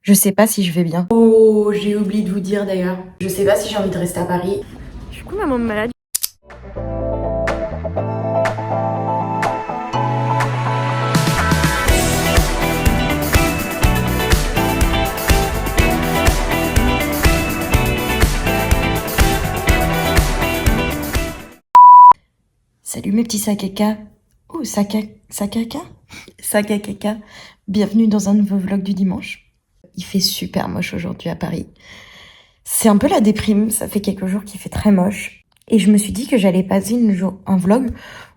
Je sais pas si je vais bien. Oh, j'ai oublié de vous dire d'ailleurs. Je sais pas si j'ai envie de rester à Paris. Je suis complètement malade. Salut mes petits sacs à caca. Oh, sac à caca. Sac à caca. Bienvenue dans un nouveau vlog du dimanche. Il fait super moche aujourd'hui à Paris. C'est un peu la déprime, ça fait quelques jours qu'il fait très moche. Et je me suis dit que j'allais passer un vlog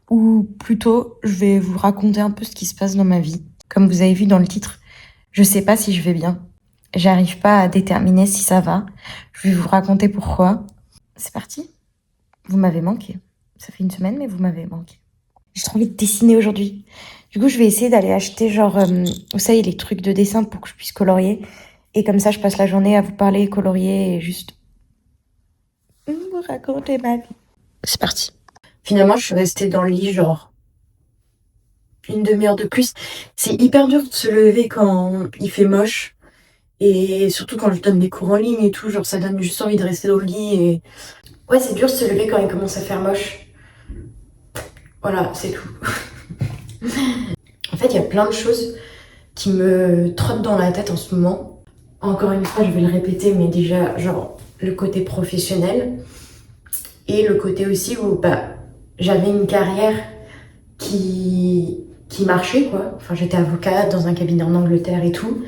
où plutôt je vais vous raconter un peu ce qui se passe dans ma vie. Comme vous avez vu dans le titre, je sais pas si je vais bien. J'arrive pas à déterminer si ça va. Je vais vous raconter pourquoi. C'est parti. Vous m'avez manqué. Ça fait une semaine, mais vous m'avez manqué. J'ai trop envie de dessiner aujourd'hui. Du coup, je vais essayer d'aller acheter vous savez, les trucs de dessin pour que je puisse colorier. Et comme ça, je passe la journée à vous parler, colorier et juste vous raconter ma vie. C'est parti. Finalement, je suis restée dans le lit genre une demi-heure de plus. C'est hyper dur de se lever quand il fait moche. Et surtout quand je donne des cours en ligne et tout, genre ça donne juste envie de rester dans le lit. Et ouais, c'est dur de se lever quand il commence à faire moche. Voilà, c'est tout. En fait, il y a plein de choses qui me trottent dans la tête en ce moment. Encore une fois, je vais le répéter, mais déjà, genre, le côté professionnel et le côté aussi où j'avais une carrière qui marchait, quoi. Enfin, j'étais avocate dans un cabinet en Angleterre et tout.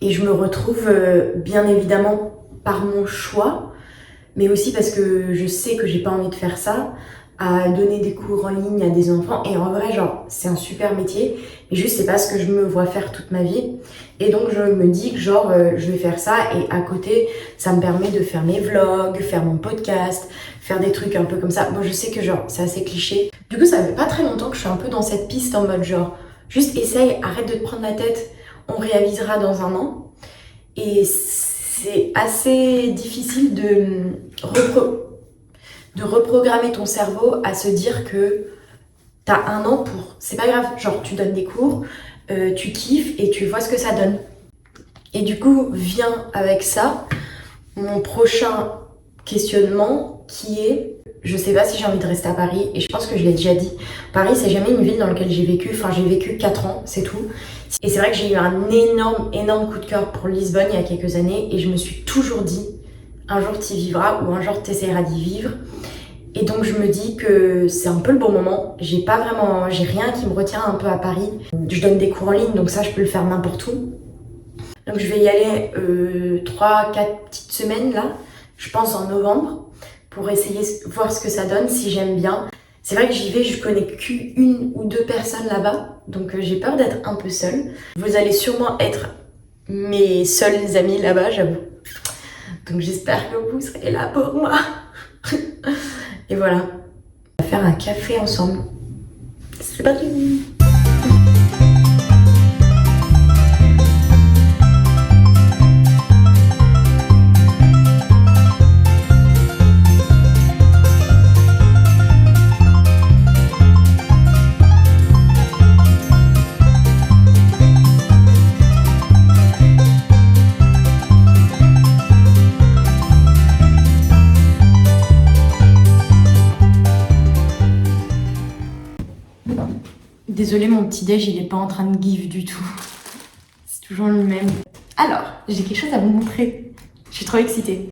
Et je me retrouve, bien évidemment, par mon choix, mais aussi parce que je sais que j'ai pas envie de faire ça, à donner des cours en ligne à des enfants. Et en vrai, genre, c'est un super métier, mais juste, c'est pas ce que je me vois faire toute ma vie. Et donc, je me dis que, genre, je vais faire ça, et à côté, ça me permet de faire mes vlogs, faire mon podcast, faire des trucs un peu comme ça. Bon, je sais que, genre, c'est assez cliché. Du coup, ça fait pas très longtemps que je suis un peu dans cette piste en mode, genre, juste essaye, arrête de te prendre la tête, on réalisera dans un an. Et c'est assez difficile de reprogrammer ton cerveau à se dire que t'as un an pour... C'est pas grave, genre tu donnes des cours, tu kiffes et tu vois ce que ça donne. Et du coup, vient avec ça mon prochain questionnement qui est... Je sais pas si j'ai envie de rester à Paris et je pense que je l'ai déjà dit. Paris, c'est jamais une ville dans laquelle j'ai vécu. Enfin, j'ai vécu 4 ans, c'est tout. Et c'est vrai que j'ai eu un énorme coup de cœur pour Lisbonne il y a quelques années et je me suis toujours dit un jour t'y vivras ou un jour t'essaieras d'y vivre. Et donc je me dis que c'est un peu le bon moment. J'ai rien qui me retient un peu à Paris. Je donne des cours en ligne, donc ça je peux le faire n'importe où. Donc je vais y aller 3-4 petites semaines là, je pense en novembre, pour essayer de voir ce que ça donne, si j'aime bien. C'est vrai que j'y vais, je connais qu'une ou deux personnes là-bas, donc j'ai peur d'être un peu seule. Vous allez sûrement être mes seuls amis là-bas, j'avoue. Donc j'espère que vous serez là pour moi. Et voilà, on va faire un café ensemble. C'est parti. Désolée, mon petit déj, il est pas en train de give du tout. C'est toujours le même. Alors, j'ai quelque chose à vous montrer. Je suis trop excitée.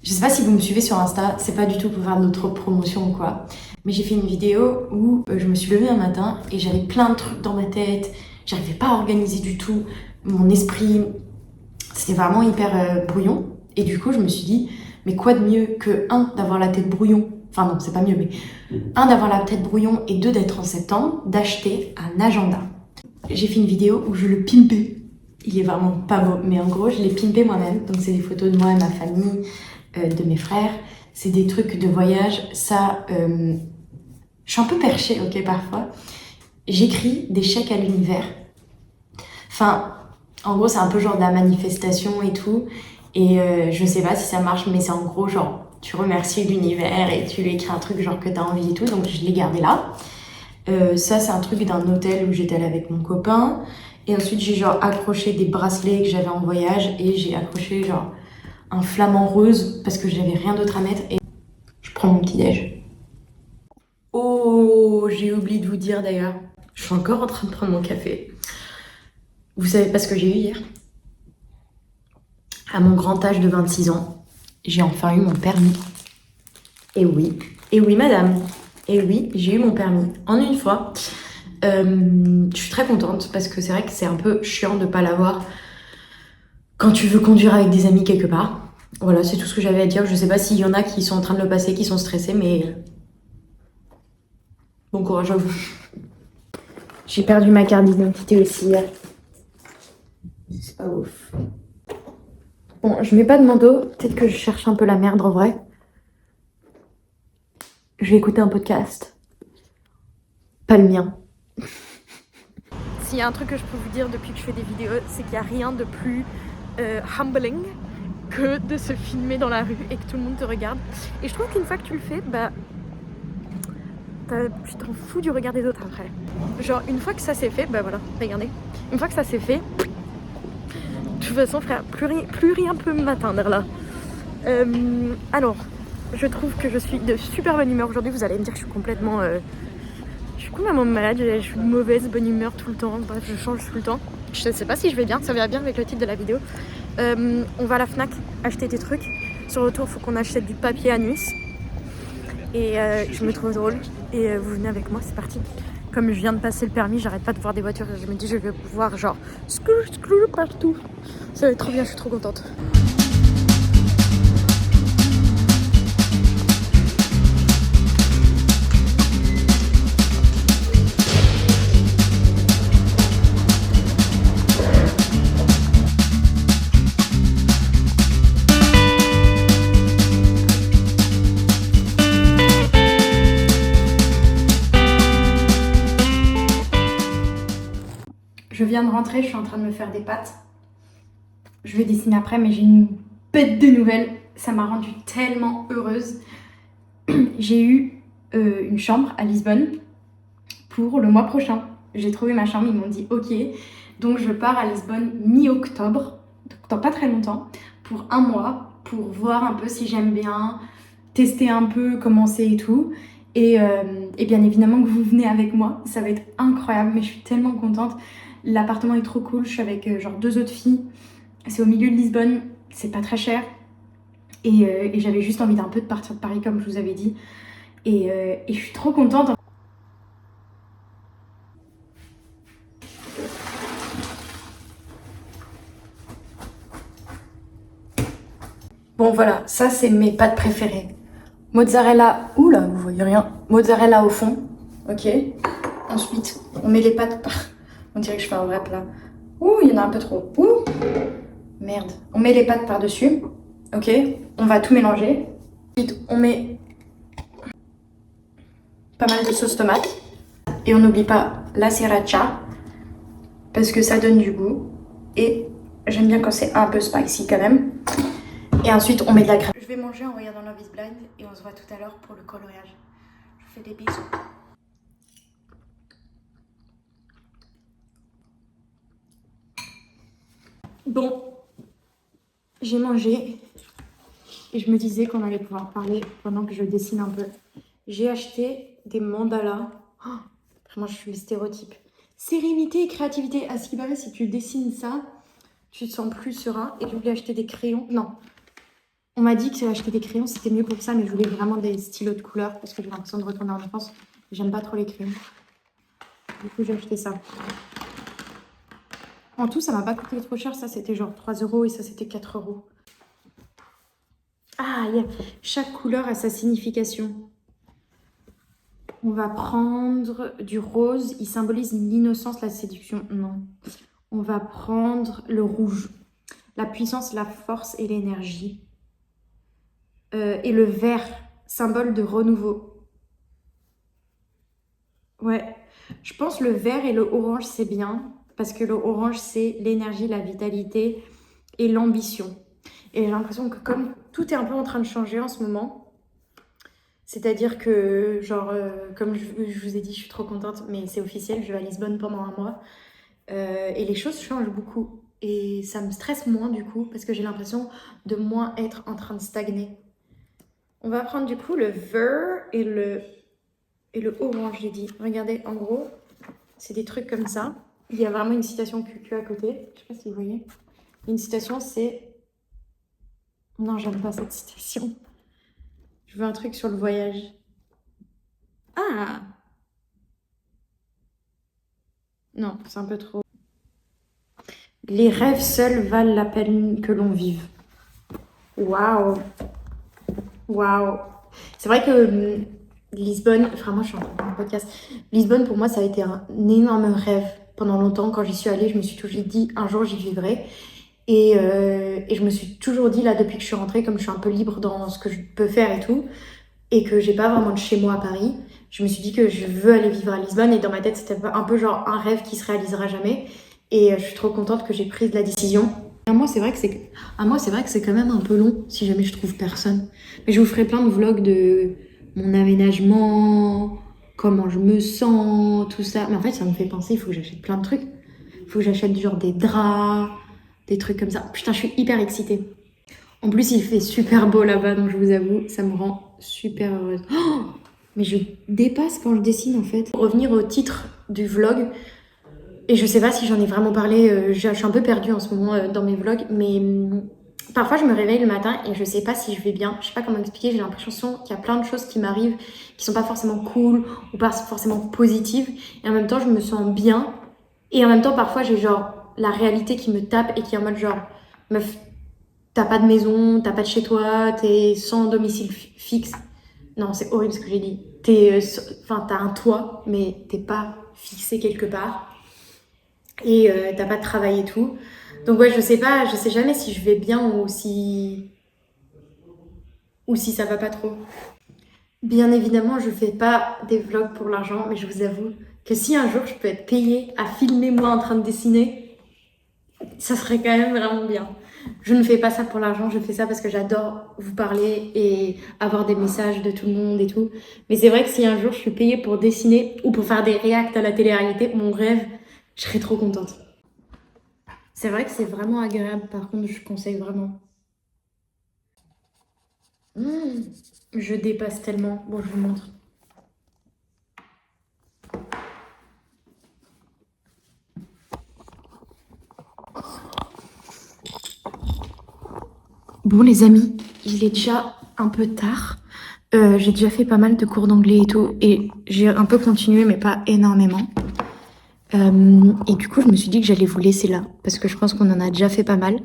Je sais pas si vous me suivez sur Insta, c'est pas du tout pour faire notre promotion ou quoi. Mais j'ai fait une vidéo où je me suis levée un matin et j'avais plein de trucs dans ma tête. J'arrivais pas à organiser du tout. Mon esprit, c'était vraiment hyper brouillon. Et du coup, je me suis dit, mais quoi de mieux que d'avoir la tête brouillon. Enfin non, c'est pas mieux, mais d'avoir la tête brouillon et d'être en septembre, d'acheter un agenda. J'ai fait une vidéo où je le pimpais. Il est vraiment pas beau, mais en gros, je l'ai pimpé moi-même. Donc c'est des photos de moi et ma famille, de mes frères. C'est des trucs de voyage. Ça, je suis un peu perchée, ok, parfois. J'écris des chèques à l'univers. Enfin, en gros, c'est un peu genre de la manifestation et tout. Et je sais pas si ça marche, mais c'est en gros genre... Tu remercies l'univers et tu lui écris un truc genre que t'as envie et tout, donc je l'ai gardé là. Ça, c'est un truc d'un hôtel où j'étais allée avec mon copain. Et ensuite, j'ai genre accroché des bracelets que j'avais en voyage et j'ai accroché genre un flamant rose parce que j'avais rien d'autre à mettre. Et je prends mon petit déj. Oh, j'ai oublié de vous dire d'ailleurs. Je suis encore en train de prendre mon café. Vous savez pas ce que j'ai eu hier? À mon grand âge de 26 ans, j'ai enfin eu mon permis. Et oui madame, et oui, j'ai eu mon permis en une fois. Je suis très contente parce que c'est vrai que c'est un peu chiant de pas l'avoir quand tu veux conduire avec des amis quelque part. Voilà, c'est tout ce que j'avais à dire. Je sais pas s'il y en a qui sont en train de le passer, qui sont stressés, mais bon courage à vous. J'ai perdu ma carte d'identité aussi hier. C'est pas ouf. Bon, je mets pas de manteau. Peut-être que je cherche un peu la merde en vrai. Je vais écouter un podcast. Pas le mien. S'il y a un truc que je peux vous dire depuis que je fais des vidéos, c'est qu'il n'y a rien de plus humbling que de se filmer dans la rue et que tout le monde te regarde. Et je trouve qu'une fois que tu le fais, bah tu t'en fous du regard des autres après. Genre une fois que ça c'est fait, bah voilà, regardez. Une fois que ça c'est fait, de toute façon frère, plus rien peut m'atteindre là. Alors, je trouve que je suis de super bonne humeur aujourd'hui. Vous allez me dire que je suis complètement malade, je suis de mauvaise bonne humeur tout le temps. Bref, je change tout le temps. Je sais pas si je vais bien, ça va bien avec le titre de la vidéo. On va à la Fnac acheter des trucs. Sur le retour, il faut qu'on achète du papier à Nice. Et je me trouve drôle. Et vous venez avec moi, c'est parti. Comme je viens de passer le permis, j'arrête pas de voir des voitures. Je me dis, je vais pouvoir genre screw partout. Ça va être trop bien, je suis trop contente. Je viens de rentrer, je suis en train de me faire des pâtes. Je vais dessiner après, mais j'ai une bête de nouvelles. Ça m'a rendue tellement heureuse. J'ai eu une chambre à Lisbonne pour le mois prochain. J'ai trouvé ma chambre, ils m'ont dit ok. Donc je pars à Lisbonne mi-octobre, dans pas très longtemps, pour un mois, pour voir un peu si j'aime bien, tester un peu comment c'est et tout. Et bien évidemment que vous venez avec moi, ça va être incroyable, mais je suis tellement contente. L'appartement est trop cool, je suis avec genre 2 autres filles. C'est au milieu de Lisbonne, c'est pas très cher. Et j'avais juste envie d'un peu de partir de Paris comme je vous avais dit. Et je suis trop contente. Bon voilà, ça c'est mes pâtes préférées. Mozzarella, oula, vous voyez rien. Mozzarella au fond, ok. Ensuite, on met les pâtes par... On dirait que je fais un vrai plat. Ouh, il y en a un peu trop. Ouh, merde. On met les pâtes par-dessus, ok. On va tout mélanger. Ensuite, on met pas mal de sauce tomate. Et on n'oublie pas la sriracha, parce que ça donne du goût. Et j'aime bien quand c'est un peu spicy quand même. Et ensuite, on met de la crème. Je vais manger en regardant Love is Blind et on se voit tout à l'heure pour le coloriage. Je vous fais des bisous. Bon, j'ai mangé et je me disais qu'on allait pouvoir parler pendant que je dessine un peu. J'ai acheté des mandalas. Oh, vraiment, je suis le stéréotype. Sérénité et créativité. À ce qui paraît, si tu dessines ça, tu te sens plus serein. Et je voulais acheter des crayons. Non. On m'a dit que acheter des crayons, c'était mieux pour ça, mais je voulais vraiment des stylos de couleur parce que j'ai l'impression de retourner en enfance. J'aime pas trop les crayons. Du coup, j'ai acheté ça. En tout, ça m'a pas coûté trop cher. Ça, c'était genre 3 € et ça, c'était 4 €. Ah, chaque couleur a sa signification. On va prendre du rose. Il symbolise l'innocence, la séduction. Non. On va prendre le rouge. La puissance, la force et l'énergie. Et le vert, symbole de renouveau. Ouais. Je pense le vert et le orange, c'est bien. Parce que le orange, c'est l'énergie, la vitalité et l'ambition. Et j'ai l'impression que comme tout est un peu en train de changer en ce moment, c'est-à-dire que, genre, comme je vous ai dit, je suis trop contente, mais c'est officiel, je vais à Lisbonne pendant un mois. Et les choses changent beaucoup. Et ça me stresse moins du coup, parce que j'ai l'impression de moins être en train de stagner. On va prendre du coup le vert et le orange, j'ai dit. Regardez, en gros, c'est des trucs comme ça. Il y a vraiment une citation QQ à côté. Je sais pas si vous voyez. Une citation, c'est... Non, j'aime pas cette citation. Je veux un truc sur le voyage. Ah! Non, c'est un peu trop. Les rêves seuls valent la peine que l'on vive. Waouh! Waouh! C'est vrai que Lisbonne, enfin moi je suis en train de faire un podcast. Lisbonne pour moi ça a été un énorme rêve pendant longtemps. Quand j'y suis allée, je me suis toujours dit un jour j'y vivrai. Et je me suis toujours dit là depuis que je suis rentrée, comme je suis un peu libre dans ce que je peux faire et tout, et que j'ai pas vraiment de chez moi à Paris, je me suis dit que je veux aller vivre à Lisbonne. Et dans ma tête c'était un peu genre un rêve qui se réalisera jamais. Et je suis trop contente que j'ai pris la décision. À moi, c'est vrai que c'est quand même un peu long si jamais je trouve personne. Mais je vous ferai plein de vlogs de mon aménagement, comment je me sens, tout ça. Mais en fait, ça me fait penser, il faut que j'achète plein de trucs. Il faut que j'achète genre des draps, des trucs comme ça. Putain, je suis hyper excitée. En plus, il fait super beau là-bas, donc je vous avoue, ça me rend super heureuse. Oh, mais je dépasse quand je dessine en fait. Pour revenir au titre du vlog, et je sais pas si j'en ai vraiment parlé, je suis un peu perdue en ce moment dans mes vlogs, mais parfois je me réveille le matin et je sais pas si je vais bien. Je sais pas comment expliquer, j'ai l'impression qu'il y a plein de choses qui m'arrivent qui sont pas forcément cool ou pas forcément positives. Et en même temps, je me sens bien. Et en même temps, parfois, j'ai genre la réalité qui me tape et qui est en mode genre, meuf, t'as pas de maison, t'as pas de chez toi, t'es sans domicile fixe. Non, c'est horrible ce que j'ai dit. Enfin, t'as un toit, mais t'es pas fixé quelque part. Et t'as pas de travail et tout. Donc ouais, je sais jamais si je vais bien ou si ça va pas trop. Bien évidemment, je fais pas des vlogs pour l'argent, mais je vous avoue que si un jour je peux être payée à filmer moi en train de dessiner, ça serait quand même vraiment bien. Je ne fais pas ça pour l'argent, je fais ça parce que j'adore vous parler et avoir des messages de tout le monde et tout. Mais c'est vrai que si un jour je suis payée pour dessiner ou pour faire des reacts à la télé-réalité, mon rêve, je serais trop contente. C'est vrai que c'est vraiment agréable, par contre, je conseille vraiment. Mmh, je dépasse tellement. Bon, je vous montre. Bon, les amis, il est déjà un peu tard. J'ai déjà fait pas mal de cours d'anglais et tout, et j'ai un peu continué, mais pas énormément. Et du coup, je me suis dit que j'allais vous laisser là, parce que je pense qu'on en a déjà fait pas mal.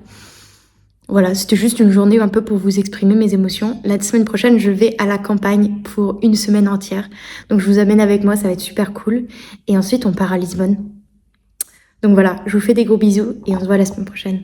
Voilà, c'était juste une journée un peu pour vous exprimer mes émotions. La semaine prochaine, je vais à la campagne pour une semaine entière. Donc je vous amène avec moi, ça va être super cool. Et ensuite, on part à Lisbonne. Donc voilà, je vous fais des gros bisous et on se voit la semaine prochaine.